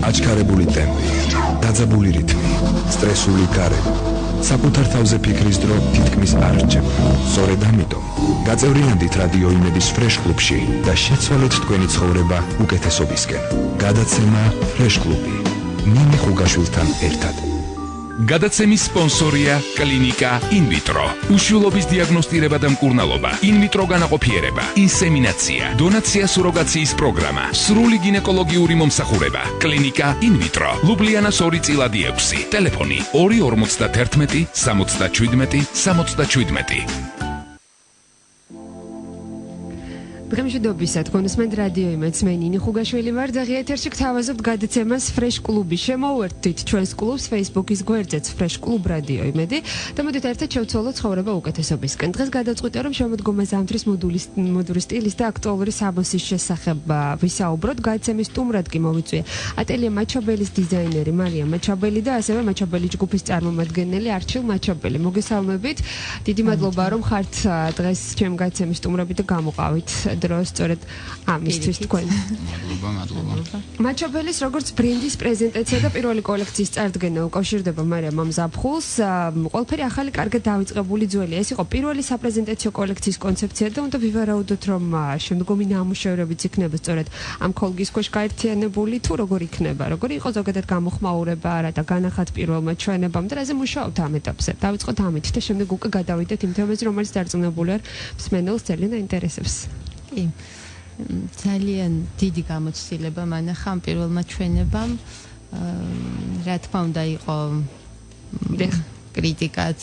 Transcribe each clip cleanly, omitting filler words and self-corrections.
აჩქარებული ტემპი, დაძაბული რითმი, სტრესული გარემო. საკუთარ თავზე ფიქრის დრო თითქმის არ რჩება. სწორედ ამიტომ გაწევრიანდით რადიო იმედის ფრეშ კლუბში და შეცვალეთ თქვენი ცხოვრება უკეთესობისკენ. გადაცემა ფრეშ კლუბი. ნინი ხუგაშვილთან ერთად. გადაცემის სპონსორია კლინიკა ინვიტრო. უშვილობის დიაგნოსტირება და მკურნალობა, ინვიტრო განაყოფიერება, ინსემინაცია, დონაცია სუროგაციის პროგრამა, სრული გინეკოლოგიური მომსახურება. კლინიკა ინვიტრო. ლუბლიანას 2/6. ტელეფონი 251 77 77. დღემშვიდობისა თქვენსმენთ რადიო იმედს მე ნინი ხუგაშვილი ვარ და ღია ეთერში გთავაზობთ გადაცემას ფრეშ კლუბი. შემოვერთვით ჩვენს კლუბს Facebook-ის გვერდზეც ფრეშ კლუბ რადიო იმედი და მოდით ერთად შევცვალოთ ცხოვრება უკეთესობისკენ. დღეს გადავწყვიტე რომ შემოდგომა ზამთრის მოდური სტილის და აქტუალური სამოსის შესახებ ვისაუბროთ. გადაცემის სტუმრად კი მოვიწვია ატელიე მაჩაბელის დიზაინერი მარია მაჩაბელი და ასევე მაჩაბელი ჯგუფის წარმომადგენელი არჩილ მაჩაბელი. მოგესალმებით. დიდი მადლობა რომ ხართ დღეს ჩემ გადაცემის სტუმრები და გამოყავით დროს სწორედ ამისთვის თქვენ. მადლობა. მაჩაბელის როგორც ბრენდის პრეზენტაცია და პირველი კოლექციის წარდგენა უკავშირდება მარიამ ამზაფხულს. ყველაფერი ახალი კარგად დავიწყებული ძველია. ეს იყო პირველი საპრეზენტაციო კოლექციის კონცეფცია და უნდა ვივარაუდოთ რომ შემდგომი ნამუშევრებიც იქნება სწორედ ამ ქოლგის ქვეშ გაერთიანებული თუ როგორ იქნება, როგორი იყო ზოგადად გამოხმაურება რა და განახად პირველმა ჩვენებამ და რაზე მუშაობთ ამ ეტაპზე. დავიწყოთ ამით და შემდეგ უკვე გადავიდეთ იმ თემაზე რომელიც დარწმუნებული ვარ მსმენელს ძალიან აინტერესებს. ძალიან დიდი გამოცდილება მანახა ამ პირველმა ჩვენებამ. რა თქმა უნდა იყო კრიტიკაც,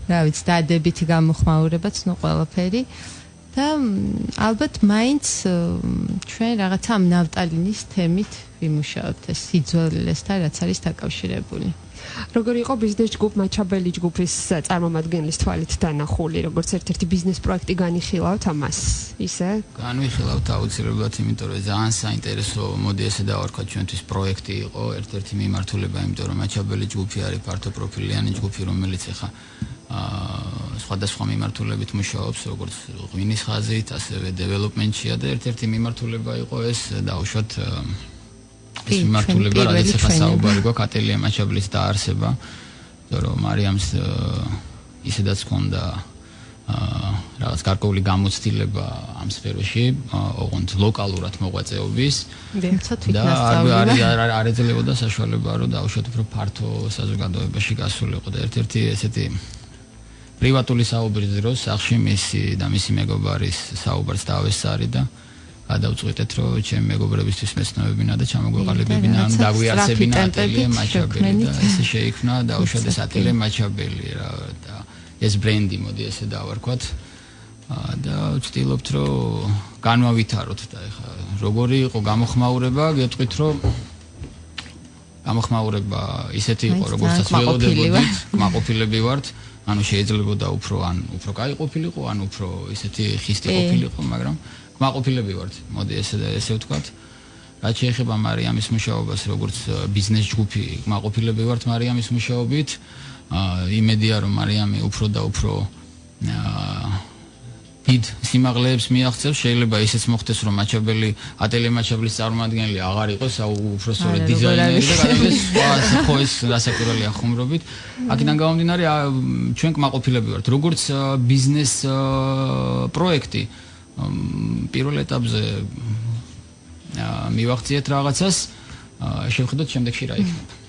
რა ვიცი, დადებითი გამოხმაურებაც, ნუ ყველაფერი. და ალბათ მაინც ჩვენ რაღაცა ამ ნავტალინის თემით ვიმუშაობთ ეს სიძველესთან რაც არის დაკავშირებული. როგორი იყო ბიზნეს ჯგუფ მაჩაბელი ჯგუფის წარმომადგენლის თვალით დანახული, როგორც ერთ-ერთი ბიზნეს პროექტი განიხილავთ ამას, ისე? განვიხილავთ აუცილებლად, იმიტომ რომ ძალიან საინტერესო, მოდი ესე დავარქვათ, ჩვენთვის პროექტი იყო, ერთ-ერთი მიმართულება, იმიტომ რომ მაჩაბელი ჯგუფი არის ფართოპროფილიანი ჯგუფი, რომელიც ახლა სხვადასხვა მიმართულებით მუშაობს, როგორც ღვინის ხაზით, ასევე დეველოპმენტშია და ერთ-ერთი მიმართულება იყო ეს დაუშვათ ეს მიმართულება, რადგან ახლა საუბარი გვაქვს ატელიე მაჩაბლის დაარსება, რომ მარიამს ისედაც ჰქონდა რაღაც გარკვეული გამოცდილება ამ სფეროში, ოღონდ ლოკალურად მოღვაწეობის და არ ეძლებოდა საშუალება, რომ დაუშვათ უფრო ფართო საზოგადოებაში გასულიყო და ერთ-ერთი ესეთი პრივატული საუბრის დროს სახში მისი მეგობარის საუბარს დავესწარი და გადავწყვიტეთ, რომ ჩემი მეგობრებისთვის მეცნობებინა და ჩამოგვეყალიბებინა, ან დაგვიარსებინა ატელიე მაჩაბელი და ესე შეიქმნა დაუშვათ ეს ატელიე მაჩაბელი რა და ეს ბრენდი, მოდი ესე დავარქვათ. და ვცდილობთ, რომ განვავითაროთ და ეხლა როგორი იყო გამოხმაურება, გეტყვით, რომ გამოხმაურება ისეთი იყო, როგორცაც ველოდებოდით, კმაყოფილები ვართ, ანუ შეიძლებოდა უფრო კაი ყოფილიყო, ან უფრო ისეთი ხისტი ყოფილიყო, მაგრამ კმაყოფილები ვართ, მოდი ესე ვთქვათ. რაც შეეხება მარიამის მუშაობას, როგორც ბიზნეს ჯგუფი, კმაყოფილები ვართ მარიამის მუშაობით. იმედია, რომ მარიამი უფრო და უფრო დიდ სიმაღლეებს მიაღწევს, შეიძლება ისეც მოხდეს, რომ მაჩაბელი ატელიე მაჩაბლის წარმომადგენელი აღარ იყოს, უფრო სწორედ დიზაინერი და გადავიდეს სხვა ეს დასაკვირველი ახუმრობით. აქედან გამომდინარე, ჩვენ კმაყოფილები ვართ, როგორც ბიზნეს პროექტი. პირველ ეტაპზე მივახციეთ რაღაცას, შევხედოთ შემდეგში რა იქნება.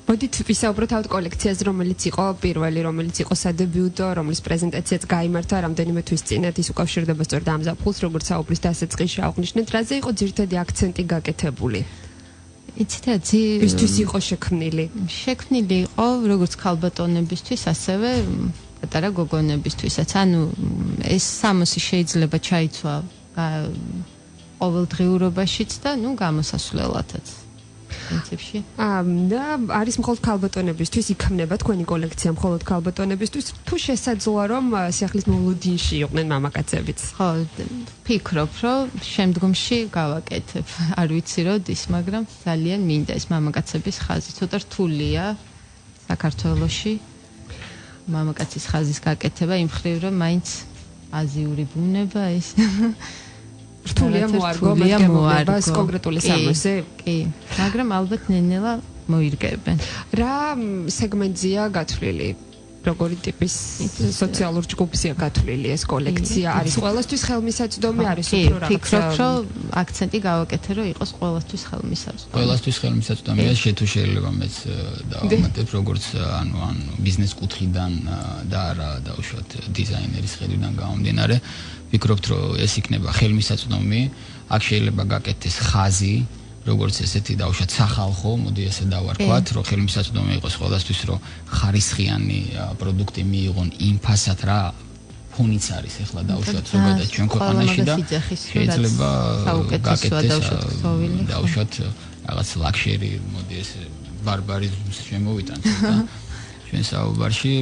მოდით ვისაუბროთ ავთ კოლექციაზე, რომელიც იყო პირველი, რომელიც იყო სადებიუტო, რომლის პრეზენტაციაც გაიმართა რამდენიმე თვის წინათ, ის უკავშირდება სწორედ ამ ზაფხულს, როგორც საუბრის დასაწყისში აღნიშნეთ, რაზე იყო ძირითადი აქცენტი გაკეთებული? იცით რა, ისთვის იყო შექმნილი? შექმნილი იყო როგორც ქალბატონებისთვის, ასევე პატარა გოგონებისთვისაც. ანუ ეს სამოსი შეიძლება ჩაიცვა ყოველდღიურობაშიც და ნუ გამოსასვლელადაც. პრინციპში. და არის მხოლოდ ქალბატონებისთვის იქმნება თქვენი კოლექცია მხოლოდ ქალბატონებისთვის, თუ შესაძლოა რომ სიახლის მოლოდინში იყვნენ მამაკაცებიც? ხო, ფიქრობ, რომ შემდგომში გავაკეთებ. არ ვიცი როდის, მაგრამ ძალიან მინდა ეს მამაკაცების ხაზი. ცოტა რთულია საქართველოში მამაკაცის ხაზის გაკეთება, იმ მხრივ რომ მაინც აზიური ბუნება ეს რთულია მოარგო მაგას კონკრეტული სამოსი? კი, მაგრამ ალბათ ნენელა მოირგებენ. რა სეგმენტზია გათვლილი? როგორი ტიპის სოციალურ ჯგუფზია გათვლილი ეს კოლექცია? არის ყველასთვის ხელმისაწვდომი, არის უფრო რაღაცა? ფიქრობ, რომ აქცენტი გავაკეთე, რომ იყოს ყველასთვის ხელმისაწვდომი. ყველასთვის ხელმისაწვდომია, შეიძლება მეც დავამატებ, როგორც ანუ ბიზნეს კუთხიდან და არა დაუშვათ დიზაინერის ხედვიდან გამომდინარე, ვფიქრობთ, რომ ეს იქნება ხელმისაწვდომი, აქ შეიძლება გაკეთდეს ხაზი, როგორც ესეთი დაუშვათ სახალხო, მოდი ესე დავარქვათ, რომ ხელმისაწვდომი იყოს ყველასთვის, რომ ხარისხიანი პროდუქტი მიიღონ იმ ფასად რა ფონიც არის ახლა დაუშვათ ზოგადად ჩვენ ქვეყანაში და შეიძლება გაკეთდეს დაუშვათ რაღაც ლაქშერი, მოდი ესე ბარბარიზმს შემოვიტანთ და ჩვენ საუბარში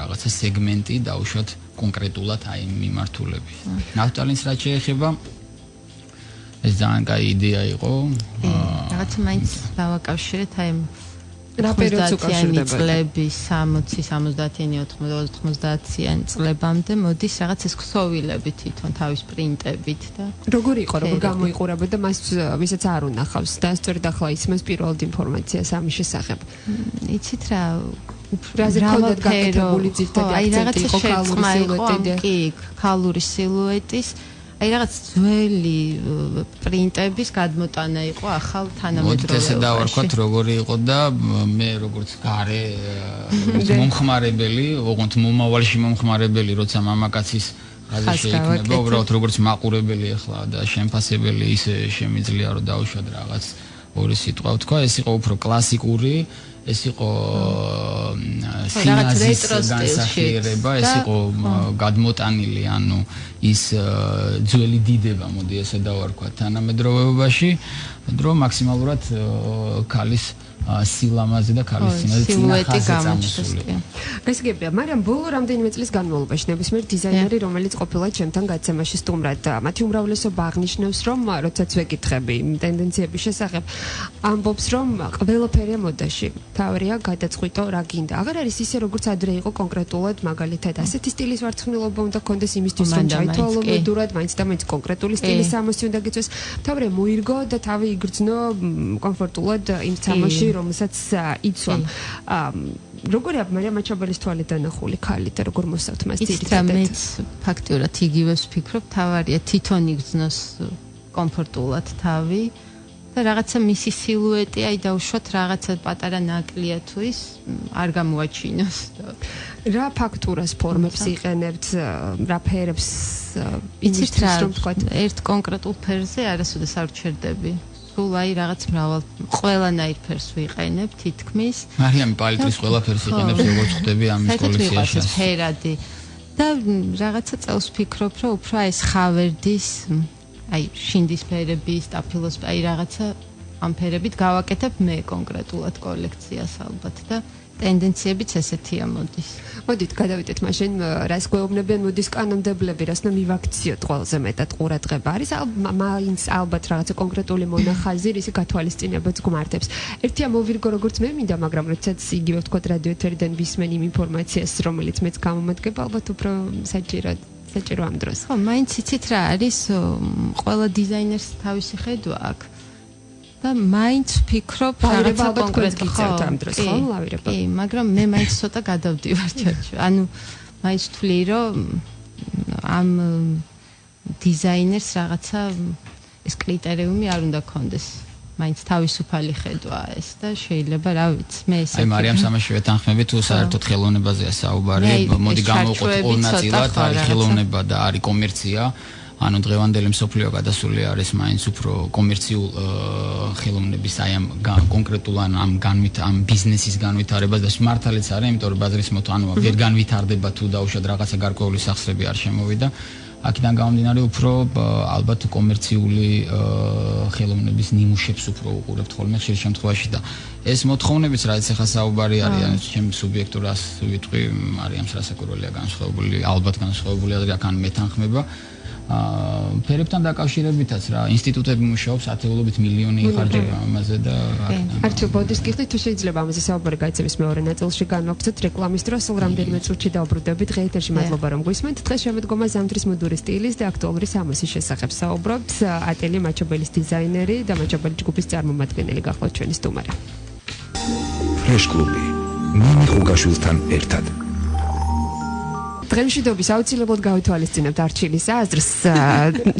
რაღაცა სეგმენტი დაუშვათ კონკრეტულად აი მიმართულების. ნავტალინს რაც შეეხება ეს ძალიან კაი იდეა იყო. რაღაცა მაინც დავაკავშირეთ აი რა პერიოდს უკავშირდება? წლების 60-70-იანი 90-90-იანი წლებამდე მოდის რაღაც ეს ქსოვილები თვითონ თავის პრინტებით და როგორი იყო, როგორ გამოიყურებოდა მას ვისაც არ უნახავს და სწორედ ახლა ისმენს პირველად ინფორმაციას ამის შესახებ. იცით რა რაზე ქონდათ გაკეთებული ძირითადი აქცენტი იყო ქალური სილუეტი? კი, ქალური სილუეტის აი რაღაც ძველი პრინტების გადმოტანა იყო ახალ თანამედროვეობაში. მოდით ესე დავარქვათ როგორი იყო და მე როგორც გარე მომხმარებელი, ოღონდ მომავალში მომხმარებელი, როცა მამაკაცის ხაზი შეიქმნება, უბრალოდ როგორც მაყურებელი ახლა და შემფასებელი ისე შემიძლია რომ დავუშვათ რაღაც ორი სიტყვა ვთქვა, ეს იყო უფრო კლასიკური, ეს იყო სინაზის განსახიერება, ეს იყო გადმოტანილი, ანუ ის ძველი დიდება, მოდი ესე დავარქვათ, თანამედროვეობაში, რომ მაქსიმალურად ქალის სილამაზე და ქალის სილუეტი გამოჩნდეს. გასაგებია, მაგრამ ბოლო რამდენიმე წლის განმავლობაში ნებისმიერ დიზაინერი, რომელიც ყოფილა ჩემთან გაცემაში სტუმრად, მათი უმრავლესობა აღნიშნავს, რომ როდესაც ვეკითხები ტენდენციების შესახებ, ამბობს, რომ ყველაფერია მოდაში. თავია გადაწყვიტო რა გინდა. აღარ არის ისე, როგორც ადრე იყო კონკრეტულად, მაგალითად, ასეთი სტილის ვარცხნილობა უნდა კონდეს იმისთვის, რომ ჩაითვალო მედურად, მაინც და მაინც კონკრეტული სტილის სამოსი უნდა გიწვეს. თავია მოირგო და თავი იგრძნო კომფორტულად იმ სამოსში, რომელსაც იცვა. როგორია მარიამ მაჩაბელის თვალით დანახული ქალი და როგორ მოსავთ მას ძირითადად? მეც ფაქტურად იგივეს ვფიქრობ, თავარია თვითონ იგრძნოს კომფორტულად თავი და რაღაცა მისი სილუეტი, აი დაუშვათ რაღაცა პატარა ნაკლია თუ ის არ გამოაჩინოს. რა ფაქტურას ფორმებს იყენებთ, რა ფერებს იცით რა, ერთ კონკრეტულ ფერზე არასოდეს არ ვჩერდები. სულ აი რაღაც მრავალ ყველანაირ ფერს ვიყენებ თითქმის. მარიამი პალიტრის ყველაფერს იყენებს, როგორც ხვდები ამის კოლექციაში. ფერადი. და რაღაცა წელს ვფიქრობ, რომ უფრო ეს ხავერდის აი შინდის ფერები, სტაფილოს, აი რაღაცა ამ ფერებით გავაკეთებ მე კონკრეტულად კოლექციას ალბათ და ტენდენციებიც ესეთია მოდის. მოდით გადავიდეთ მაშინ რას გვეუბნებიან მოდის კანონმდებლები, რას უნდა მივაქციოთ ყველაზე მეტად ყურადღება. არის მაინც ალბათ რაღაცა კონკრეტული მონახაზი, რისი გათვალისწინებაც გვმართებს. ერთია მოვირგო როგორც მე მინდა, მაგრამ როდესაც იგივე ვთქვათ რადიო ეთერიდან ვისმენ იმ ინფორმაციას, რომელიც მეც გამომადგება, ალბათ უფრო საჭირო ამ დროს. ხო, მაინც იცით რა არის, ყველა დიზაინერს თავისი ხედვა აქვს. და მაინც ვფიქრობ რაღაცა კონკრეტულად გიწევთ ამ დროს, ხო, ლავირება? კი, მაგრამ მე მაინც ცოტა გადავდივარ ჩარჩო. ანუ მაინც ვთვლი, რომ ამ დიზაინერს რაღაცა ეს კრიტერიუმი არ უნდა კონდეს. მაინც თავისუფალი ხედვაა ეს და შეიძლება, რა ვიცი, მე ესე. აი მარიამ სამაში ვეთანხმები, თუ საერთოდ ხელოვნებაზეა საუბარი, მოდი გამოვყოთ ორ ნაწილად, არის ხელოვნება და არის კომერცია. ანუ დღევანდელი მსოფლიო გადასული არის მაინც უფრო კომერციულ ხელოვნების აი ამ კონკრეტულ ამ ბიზნესის განვითარებას და მართალიც არის, იმიტომ რომ ბაზრის მოტო ანუ ვერ განვითარდება თუ დაუშვათ რაღაცა გარკვეული სახსრები არ შემოვიდა. აქედან გამომდინარე უფრო ალბათ კომერციული ხელოვნების ნიმუშებს უფრო უყურებთ ხოლმე ხშირ შემთხვევაში და ეს მოთხოვნებიც რაც ახლა საუბარი არის ჩემ სუბიექტურას ვიტყვი მარიამს რასაკურველია განსხვავებული ალბათ განსხვავებული აქ ან მეთანხმება ფერებთან დაკავშირებითაც რა ინსტიტუტები მუშაობს ათეულობით მილიონი ხარჯება ამაზე და არჩილ ბოდის გიხდით თუ შეიძლება ამაზე საუბარი გაიცემის მეორე ნაწილში განვაგრძოთ რეკლამის დროს სულ რამდენიმე წუთში დავბრუნდებით დღეითში მადლობა რომ გვისმენთ დღეს შემოდგომა ზამთრის მოდური სტილის და აქტუალური სამოსის შესახებ საუბრობთ ატელიე მაჩაბელის დიზაინერი და მაჩაბელი ჯგუფის წარმომადგენელი გახლავთ ჩვენი სტუმარი ფრეშ კლუბი ნინი ხუგაშვილთან ერთად დღემშვიდობის აუცილებლად გავითვალისწინებთ არჩილის აზრს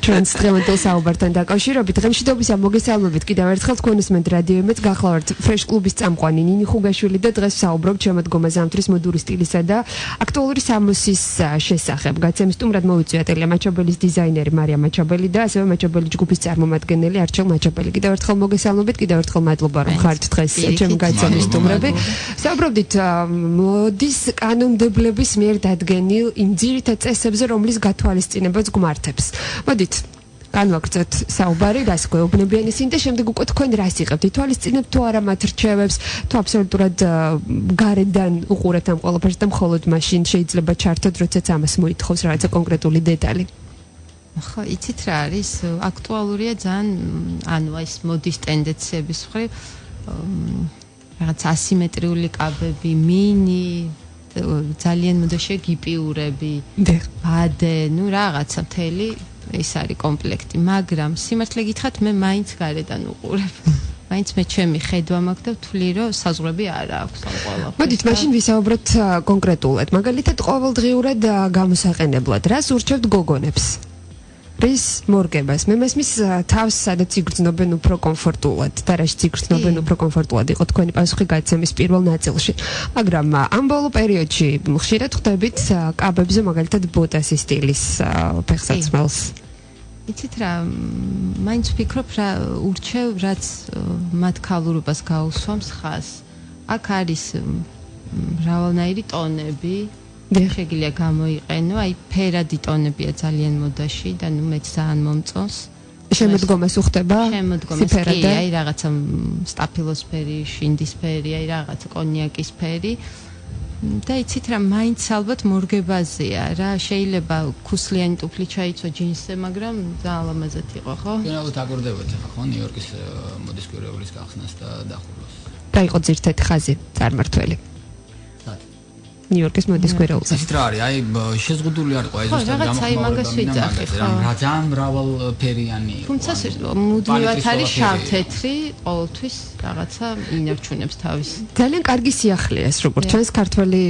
ჩვენს დღევანდელ საუბართან დაკავშირებით. დღემშვიდობის მოგესალმებით კიდევ ერთხელ თქვენ უსმენთ რადიო იმედს გახლავთ ფრეშ კლუბის წამყვანი ნინი ხუგაშვილი და დღეს საუბრობთ შემოდგომა ზამთრის მოდური სტილისა და აქტუალური სამოსის შესახებ. გაცემის სტუმრად მოვიწვია ატელიე მაჩაბელის დიზაინერი მარია მაჩაბელი და ასევე მაჩაბელი ჯგუფის წარმომადგენელი არჩილ მაჩაბელი. კიდევ ერთხელ მოგესალმებით, კიდევ ერთხელ მადლობა რომ ხართ დღეს ჩემი გაცემის სტუმრები. საუბრობდით მოდის კანონმდებლების მიერ დადგენილ იმ ძირითად წესებზე, რომლის გათვალისწინებაც გმართებს. მოდით, განვაგრძოთ საუბარი, რას გვეუბნებიან ისინი და შემდეგ უკვე თქვენ რას იღებთ? ითვალისწინებთ თუ არა მათ რჩევებს, თუ აბსოლუტურად გარედან უყურებთ ამ ყველაფერს და მხოლოდ მაშინ შეიძლება ჩართოთ, როდესაც ამას მოითხოვს რაღაცა კონკრეტული დეტალი. ხო, იცით რა არის? აქტუალურია ძალიან, ანუ ეს მოდის ტენდენციების მხრივ რაღაც ასიმეტრიული კაბები, მინი ძალიან მოდაშია გიპიურები, ბადე, ну რაღაცა მთელი ეს არის კომპლექტი, მაგრამ სიმართლე გითხრათ მე მაინც გარედან უყურებ. მაინც მე ჩემი ხედვა მაქვს და ვთვლი რომ საზღვრები არ აქვს ამ ყველაფერს. მოდით მაშინ ვისაუბროთ კონკრეტულად. მაგალითად ყოველდღიურად გამოსაყენებლად რას ურჩევთ გოგონებს? რის მორგებას მე მესმის თავს სადაც იგრძნობენ უფრო კომფორტულად და რაშიც იგრძნობენ უფრო კომფორტულად იყო თქვენი პასუხი გაცემის პირველ ნაწილში მაგრამ ამ ბოლო პერიოდში ხშირად ხვდებით კაბებზე მაგალითად ბოტასის სტილის ფეხსაცმელს იცით რა მაინც ვფიქრობ რა ურჩევ რაც მათ ქალურობას გაუსვამს ხას აქ არის მრავალნაირი ტონები შეგიძლია გამოიყენო, აი ფერადი ტონებია ძალიან მოდაში და ნუ მეც ძალიან მომწონს. შემოდგომას უხდება? შემოდგომას კი, აი რაღაცა სტაფილოსფერი, შინდისფერი, აი რაღაცა კონიაკის ფერი. და იცით რა, მაინც ალბათ მორგებაზეა რა, შეიძლება ქუსლიანი ტუფლი ჩაიცვა ჯინსზე, მაგრამ ძალიან ლამაზად იყო, ხო? ვინაუთ აგორდებათ ახლა ხო ნიუ-იორკის მოდის კვირეულის გახსნას და დახურვას. რა იყო ძირითადი ხაზი წარმართველი? ნიუ-იორკის მოდის კვირეულზე. ისეთ რა არის, აი შეზღუდული არ ყო, აი ზუსტად გამოხმაურება ძალიან მრავალფერიანი იყო. თუმცა მუდმივად არის შავ-თეთრი, ყოველთვის რაღაცა ინარჩუნებს თავის. ძალიან კარგი სიახლეა ეს როგორც ჩვენს ქართველი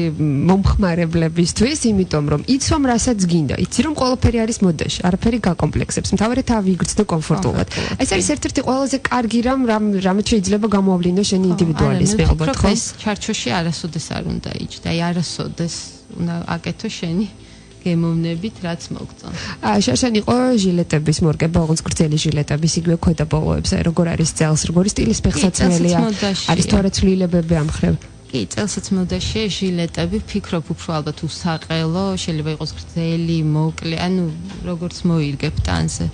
მომხმარებლებისთვის, იმიტომ რომ იცომ რასაც გინდა. იცი რომ ყველაფერი არის მოდაში, არაფერი გაკომპლექსებს. მთავარი თავი იგრძნო კომფორტულად. ეს არის ერთ-ერთი ყველაზე კარგი რამაც შეიძლება გამოავლინო შენი ინდივიდუალიზმი ალბათ ხო? ეს ჩარჩოში არასოდეს არ უნდა იჯდა, აი არასოდეს უნდა აკეთო შენი გემოვნებით რაც მოგწონს. შაშან იყო ჟილეტების მორგება, ოღონდ გრძელი ჟილეტების იგივე ქვედა ბოლოებზე, როგორ არის წელს, როგორი სტილის ფეხსაცმელია, არის თუ არა ცვლილებები ამ ხრივ? კი, წელსაც მოდაშია ჟილეტები, ვფიქრობ უფრო ალბათ უსაყელო, შეიძლება იყოს გრძელი, მოკლე, ანუ როგორც მოირგებ ტანზე.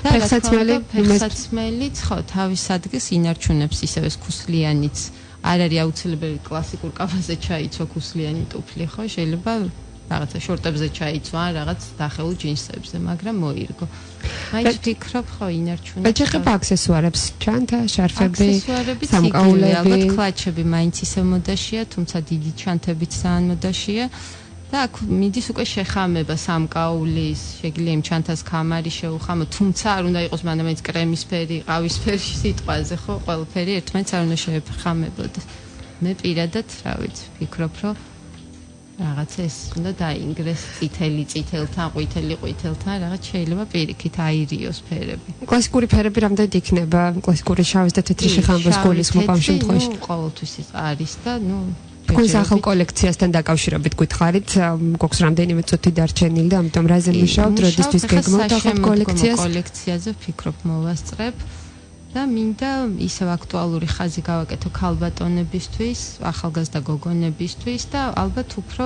ფეხსაცმელიც ხო, თავის ადგილს ინარჩუნებს ისევე ქუსლიანიც. არ არის აუცილებელი კლასიკურ კაბაზე ჩაიცვა ქუსლიანი ტუფლი, ხო, შეიძლება რაღაცა შორტებზე ჩაიცვა, რაღაც დახეულ ჯინსებზე, მაგრამ მოირგო. მაინც ვფიქრობ, ხო, ინარჩუნებს. ეჭება აქსესუარებს, ჩანთა, შარფები, სამკაულები, ალბათ კლაჩები მაინც ისე მოდაშია, თუმცა დიდი ჩანთებიც ძალიან მოდაშია. და აქ მიდის უკვე შეხამება სამკაულის, შეგიძლია იმ ჩანთას ქამარი შეუხამო, თუმცა არ უნდა იყოს მანამდე კრემისფერი, ყავისფერი სიტყვაზე, ხო, ყველაფერი ერთმანეთს არ უნდა შეეხამებოდეს. მე პირადად, რა ვიცი, ვფიქრობ, რომ რაღაცა ეს უნდა დაინგრეს წითელთან, ყვითელთან, რაღაც შეიძლება პირიქით აირიოს ფერები. კლასიკური ფერები რამდენად იქნება? კლასიკური შავის და თეთრი შეხამების გულისხმობ ამ შემთხვევაში? ყოველთვის არის და ნუ თქვენს ახალ კოლექციასთან დაკავშირებით გითხარით, გვაქვს რამდენიმე წუთი დარჩენილი და ამიტომ რაზე მუშაობთ, როდესთვის გეგმავთ ახალ კოლექციას? კოლექციაზე ვფიქრობ მოვასწრებ და მინდა ისევ აქტუალური ხაზი გავაკეთო ქალბატონებისთვის, ახალგაზრდა გოგონებისთვის და ალბათ უფრო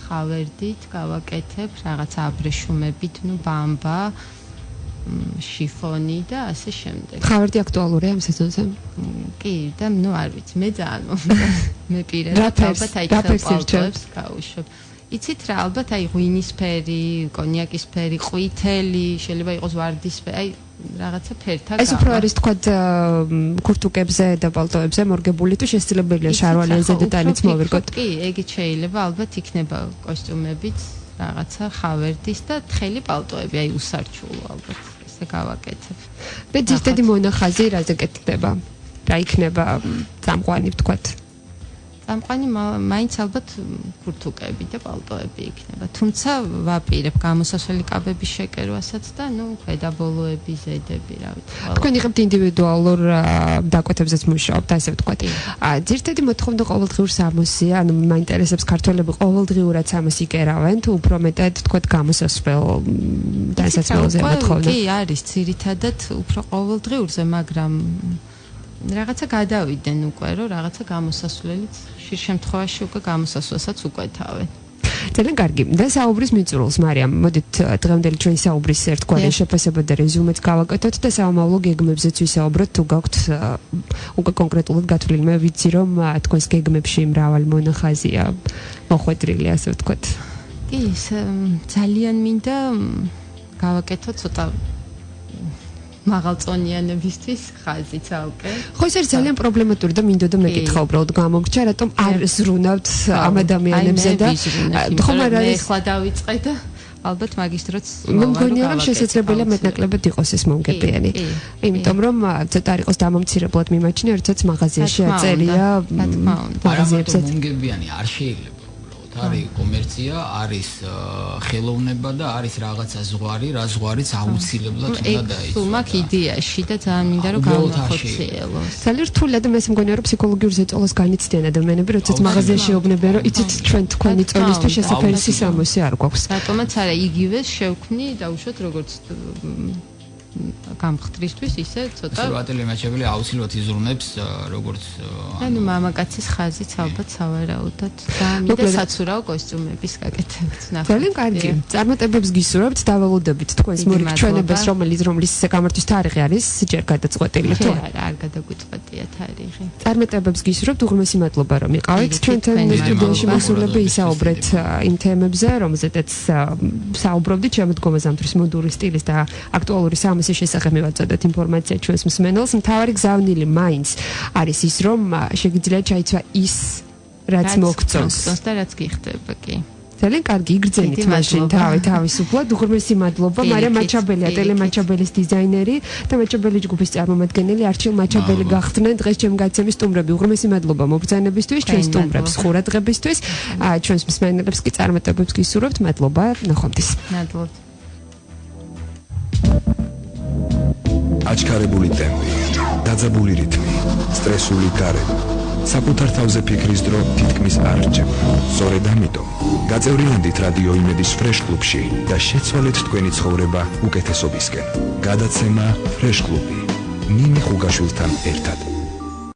ხავერდით გავაკეთებ, რაღაცა აბრეშუმებით, ნუ ბამბა, შიფონი და ასე შემდეგ. ხავერდი აქტუალურია ამ სეზონზე? კი, და ნუ არ ვიცი, მე ძალიან მე პირადად ალბათ აი ხელპალტოებს გავუშვებ. იცით რა, ალბათ აი ღვინისფერი, კონიაკისფერი, ყვითელი, შეიძლება იყოს ვარდისფერი, აი რაღაცა ფერთა ეს უფრო არის თქვა ქურთუკებზე და პალტოებზე მორგებული თუ შესაძლებელია შარვალეზე და ტანიც მოვერგოთ. კი, ეგეც შეიძლება, ალბათ იქნება კოსტიუმებით რაღაცა ხავერდის და თხელი პალტოები, აი უსარჩულო ალბათ ესე გავაკეთებ. და ძირითადი მონახაზი რაზე კეთდება? რა იქნება წამყვანი ვთქვათ? წამყვანი მაინც ალბათ ქურთუკები და პალტოები იქნება. თუმცა ვაპირებ გამოსასვლელი კაბების შეკერვასაც და ქვედაბოლოები, ზედები, რა ვიცი. თქვენ იღებთ ინდივიდუალურ დაკვეთებზეც მუშაობთ, ასე ვთქვათ. ძირითადი მოთხოვნა ყოველდღიურ სამოსია, ანუ მაინტერესებს ქართველები ყოველდღიურად სამოს იკერავენ, თუ უფრო მეტად ვთქვათ გამოსასვლელ დასასრულზე მოთხოვნა? კი, არის ძირითადად უფრო ყოველდღიურზე, მაგრამ რაღაცა გადავიდნენ უკვე, რომ რაღაცა გამოსასვლელიც ხშირ შემთხვევაში უკვე გამოსასვლელსაც უკვეთავენ. ძალიან კარგი. და საუბრის მიწურულს, მარიამ, მოდით დღევანდელი ჩვენი საუბრის ერთგვარი შეფასება და რეზუმეც გავაკეთოთ და საომავლო გეგმებზეც ვისაუბროთ, თუ გაქვთ უკვე კონკრეტულად გათვლილი. მე ვიცი, რომ თქვენს გეგმებში მრავალი მონახაზია მოხვედრილი, ასე ვთქვათ. კი, ძალიან მინდა გავაკეთოთ ცოტა მაღალწონიანებისთვის ხაზი ცალკე. ხო, ეს არის ძალიან პრობლემატური და მინდოდა მეკითხა უბრალოდ გამოგრჩა, რატომ არ ზრუნავთ ამ ადამიანებზე და ხომ არ არის ახლა დავიწყე და ალბათ მაგის დროც მგონია რომ შესაძლებელია მეტნაკლებად იყოს ეს მომგებიანი. იმიტომ რომ ცოტა არ იყოს დამამცირებლად მიმაჩნია, როდესაც მაღაზიაში აწერია მაღაზიებზე მომგებიანი არ შეიძლება. არის კომერცია, არის ხელოვნება და არის რაღაცა ზღვარი, რა ზღვარიც აუცილებლად უნდა დაიცვა. მაგ იდეაში და ძალიან მინდა რომ გავახორციელოს. ძალიან რთულია და მე მგონია რომ ფსიქოლოგიურ ზეწოლას განიცდიან ადამიანები, როდესაც მაღაზიაში ეუბნებიან, რომ იცით ჩვენ თქვენი წონისთვის შესაძლებელი სამოსი არ გვაქვს. რატომაც არა იგივე შევქმნი და უშოთ როგორც გამხდრისთვის ისე ცოტა სურათელემაჩებელი აუცილებლად იზრუნებს როგორც ანუ მამაკაცის ხაზიც ალბათ სავარაუდოდ და მინდა საცურაო კოსტიუმების გაკეთებაც ნახოთ. ძალიან კარგი. წარმატებებს გისურვებთ, დაველოდებით თქვენს მორიგჩვენებას, რომლის გამართვის თარიღი არის ჯერ გადაწყვეტილი თუ არა, არ გადაგვიწყვეტია თარიღი. წარმატებებს გისურვებთ, უღრმესი მადლობა რომ იყავით ჩვენთან სტუდიაში მოსულები ისაუბრეთ იმ თემებზე, რომელზედაც საუბრობდით შემოდგომაზე ამ დროს მოდური სტილის და აქტუალური სამოსის შესახებ მივაწოდოთ ინფორმაცია ჩვენს მსმენელს. მთავარი გზავნილი მაინც არის ის, რომ შეგიძლიათ ჩაიცვა ის, რაც მოგწონს და რაც გიხდება, კი. ძალიან კარგი, იგრძენით მაშინ თავისუფლად. უღრმესი მადლობა მარიამ მაჩაბელია, ტელემაჩაბელის დიზაინერი და მაჩაბელი ჯგუფის წარმომადგენელი არჩილ მაჩაბელი გახდნენ დღეს ჩემ გაცემის სტუმრები. უღრმესი მადლობა მობრძანებისთვის, ჩვენ სტუმრებს ხურადღებისთვის, ჩვენს მსმენელებს კი წარმატებებს გისურვებთ. მადლობა, ნახვამდის. მადლობა. აჩქარებული ტემპი, დაძაბული რითმი, სტრესული გარემო, საკუთარ თავზე ფიქრის დრო თითქმის არ რჩება. სწორედ ამიტომ გაწევრიანდით რადიო იმედის ფრეშ კლუბში და შეცვალეთ თქვენი ცხოვრება უკეთესობისკენ. გადაცემა ფრეშ კლუბი. ნინი ხუგაშვილთან ერთად.